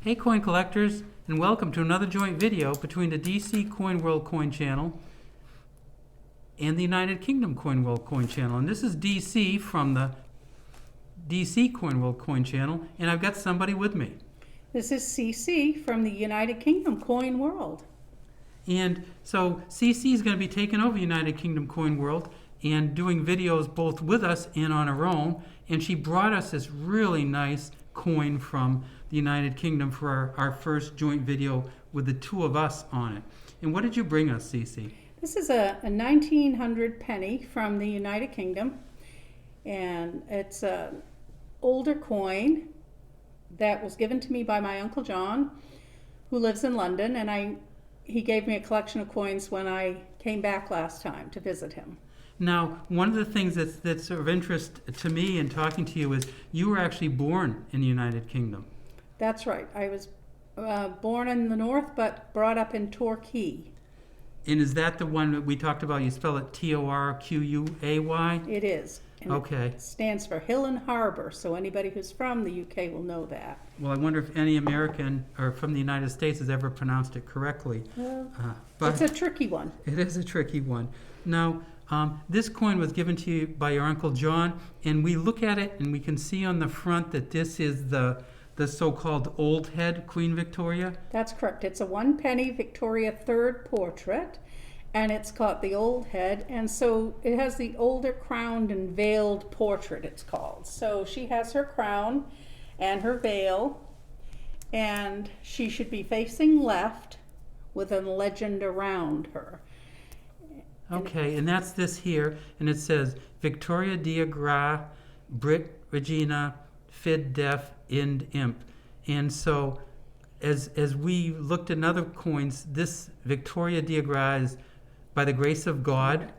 Hey coin collectors, and welcome to another joint video between the DC Coin World Coin Channel and the United Kingdom Coin World Coin Channel. And this is DC from the DC Coin World Coin Channel, and I've got somebody with me. This is CC from the United Kingdom Coin World. And so CC is going to be taking over United Kingdom Coin World and doing videos both with us and on her own. And she brought us this really nice coin from the United Kingdom for our first joint video with the two of us on it. And what did you bring us, Cece? This is a 1900 penny from the United Kingdom, and it's an older coin that was given to me by my Uncle John, who lives in London, and he gave me a collection of coins when I came back last time to visit him. Now, one of the things that's of interest to me in talking to you is you were actually born in the United Kingdom. That's right. I was born in the north, but brought up in Torquay. And is that the one that we talked about? You spell it Torquay? It is. And okay. It stands for Hill and Harbour, so anybody who's from the UK will know that. Well, I wonder if any American or from the United States has ever pronounced it correctly. But it's a tricky one. It is a tricky one. Now, this coin was given to you by your Uncle John, and we look at it and we can see on the front that this is the so-called old head Queen Victoria. That's correct. It's a 1 penny Victoria III portrait, and it's got the old head, and so it has the older crowned and veiled portrait, it's called. So she has her crown and her veil, and she should be facing left with a legend around her. Okay, and that's this here, and it says Victoria Dia Gra, Brit Regina, Fid Def, Ind Imp. And so as we looked at other coins, this Victoria Dia Gra is by the grace of God,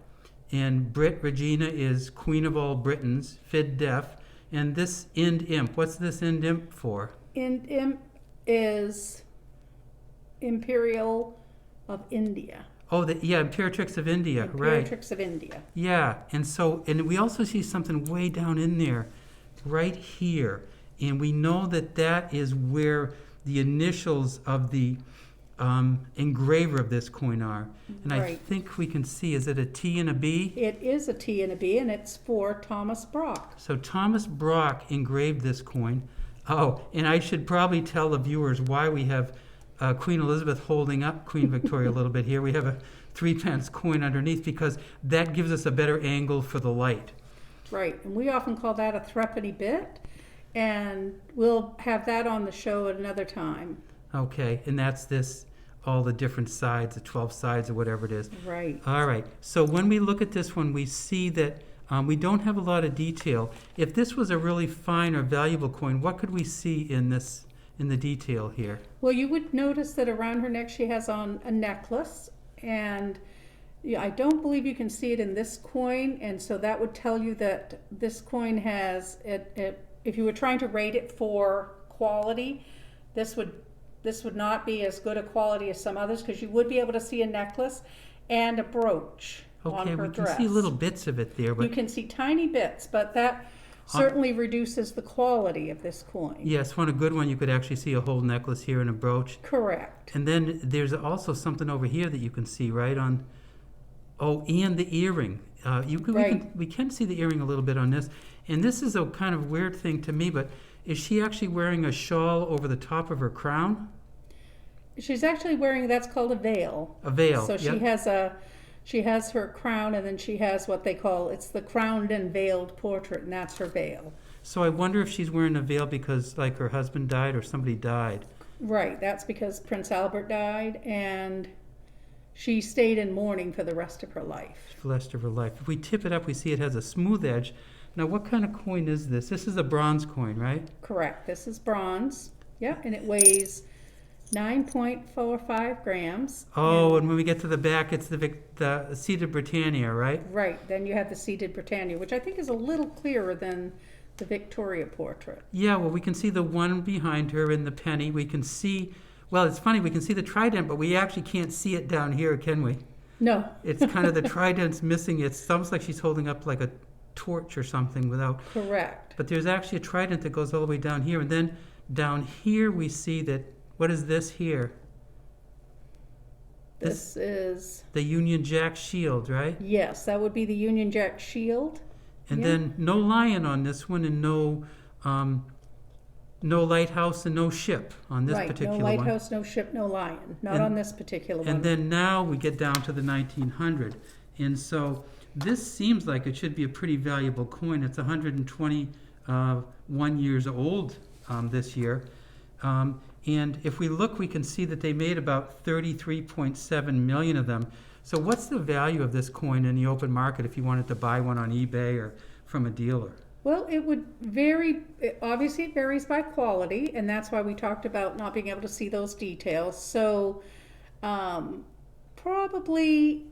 and Brit Regina is Queen of all Britons, Fid Def, and this Ind Imp. What's this Ind Imp for? Ind Imp is Imperial of India. Oh, Imperatrix of India, right. Imperatrix of India. Yeah, and we also see something way down in there, right here. And we know that is where the initials of the engraver of this coin are. And right. I think we can see, is it a T and a B? It is a T and a B, and it's for Thomas Brock. So Thomas Brock engraved this coin. Oh, and I should probably tell the viewers why we have Queen Elizabeth holding up Queen Victoria a little bit here. We have a 3-pence coin underneath because that gives us a better angle for the light. Right, and we often call that a threepenny bit, and we'll have that on the show at another time. Okay, and that's all the different sides, the 12 sides or whatever it is. Right. All right, so when we look at this one, we see that we don't have a lot of detail. If this was a really fine or valuable coin, what could we see in the detail here? Well, you would notice that around her neck she has on a necklace, and I don't believe you can see it in this coin, and so that would tell you that this coin has, if you were trying to rate it for quality, this would not be as good a quality as some others, because you would be able to see a necklace and a brooch on her dress. Okay, we can see little bits of it there. But you can see tiny bits, but that certainly reduces the quality of this coin. Yes, on a good one you could actually see a whole necklace here and a brooch. Correct. And then there's also something over here that you can see right on. Oh, and the earring. We can see the earring a little bit on this. And this is a kind of weird thing to me, but is she actually wearing a shawl over the top of her crown? She's actually wearing, that's called a veil. A veil. So she has her crown, and then she has what they call, it's the crowned and veiled portrait, and that's her veil. So I wonder if she's wearing a veil because like her husband died or somebody died. Right, that's because Prince Albert died, and she stayed in mourning for the rest of her life. For the rest of her life. If we tip it up, we see it has a smooth edge. Now, what kind of coin is this? This is a bronze coin, right? Correct. This is bronze. Yeah, and it weighs 9.45 grams. Oh, and when we get to the back, it's the seated Britannia, right? Right. Then you have the seated Britannia, which I think is a little clearer than the Victoria portrait. Yeah, well, we can see the one behind her in the penny. We can see, well, it's funny, we can see the trident, but we actually can't see it down here, can we? No. It's kind of the trident's missing. It's almost like she's holding up like a torch or something without. Correct. But there's actually a trident that goes all the way down here, and then down here we see that, what is this here? This is, the Union Jack shield, right? yes, that would be the Union Jack shield. And Yeah. then no lion on this one, and no lighthouse and no ship on this Right, particular no one. lighthouse, no ship, no lion. Not And- on this particular one. And then now we get down to the 1900. And so this seems like it should be a pretty valuable coin. It's 121 years old this year. And if we look, we can see that they made about 33.7 million of them. So what's the value of this coin in the open market if you wanted to buy one on eBay or from a dealer? Well, it would vary. Obviously, it varies by quality, and that's why we talked about not being able to see those details. So, probably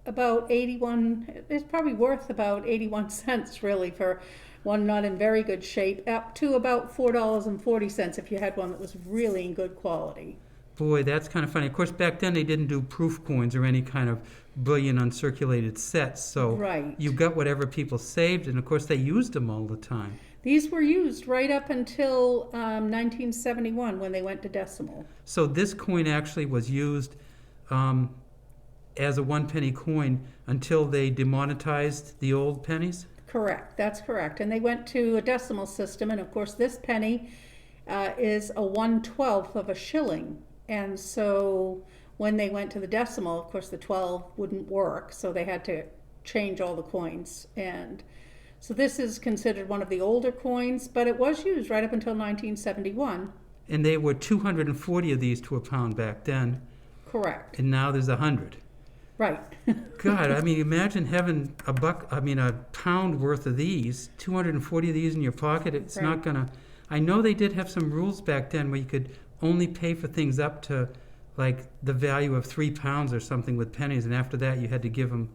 about 81. It's probably worth about 81 cents, really, for one not in very good shape, up to about $4.40 if you had one that was really in good quality. Boy, that's kind of funny. Of course, back then they didn't do proof coins or any kind of bullion uncirculated sets, so Right. you got whatever people saved, and of course they used them all the time. These were used right up until 1971 when they went to decimal. So this coin actually was used as a 1 penny coin until they demonetized the old pennies? Correct, that's correct. And they went to a decimal system, and of course this penny is a 1/12 of a shilling. And so when they went to the decimal, of course the 12 wouldn't work, so they had to change all the coins. And so this is considered one of the older coins, but it was used right up until 1971. And they were 240 of these to a pound back then, Correct, and now there's 100. right. God, I mean, imagine having a pound worth of these, 240 of these in your pocket. It's Right. not gonna. I know they did have some rules back then where you could only pay for things up to like the value of 3 pounds or something with pennies, and after that you had to give them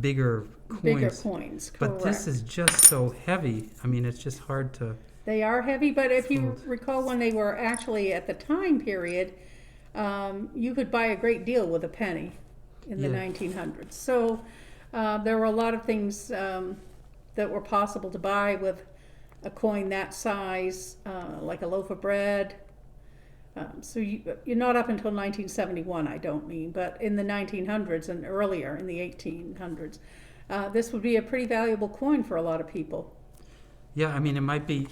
bigger coins. Bigger coins, correct. But this is just so heavy. I mean, it's just hard to. They are heavy, but if you Fold. recall when they were actually at the time period, you could buy a great deal with a penny in the Yeah. 1900s. So there were a lot of things that were possible to buy with a coin that size, like a loaf of bread. So you're not up until 1971, I don't mean, but in the 1900s and earlier in the 1800s, this would be a pretty valuable coin for a lot of people. Yeah, I mean, it might be,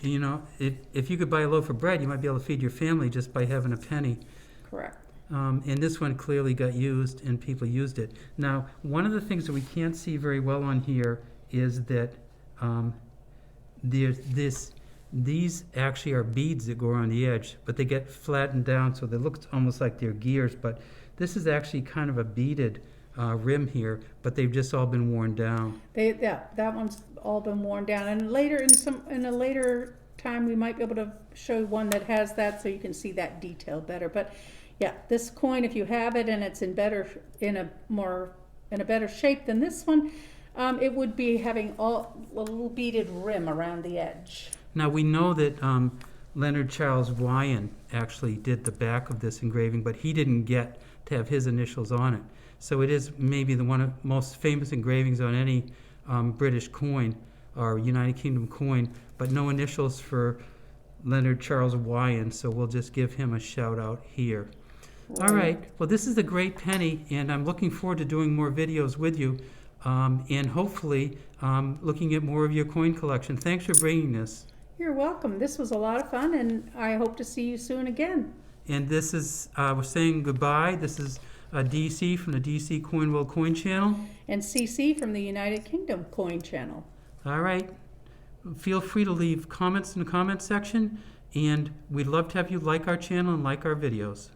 if you could buy a loaf of bread, you might be able to feed your family just by having a penny. Correct. And this one clearly got used, and people used it. Now, one of the things that we can't see very well on here is that these actually are beads that go around the edge, but they get flattened down, so they look almost like they're gears. But this is actually kind of a beaded rim here, but they've just all been worn down. That one's all been worn down. And later, in a later time, we might be able to show you one that has that, so you can see that detail better. But yeah, this coin, if you have it and it's in a better shape than this one, it would be having a little beaded rim around the edge. Now, we know that Leonard Charles Wyan actually did the back of this engraving, but he didn't get to have his initials on it. So it is maybe one of the most famous engravings on any British coin or United Kingdom coin, but no initials for Leonard Charles Wyan, so we'll just give him a shout out here. All right, well, this is a great penny, and I'm looking forward to doing more videos with you, and hopefully looking at more of your coin collection. Thanks for bringing this. You're welcome. This was a lot of fun, and I hope to see you soon again. And this is, we're saying goodbye. This is DC from the DC Coin World Coin Channel. And CC from the United Kingdom Coin Channel. All right. Feel free to leave comments in the comment section, and we'd love to have you like our channel and like our videos.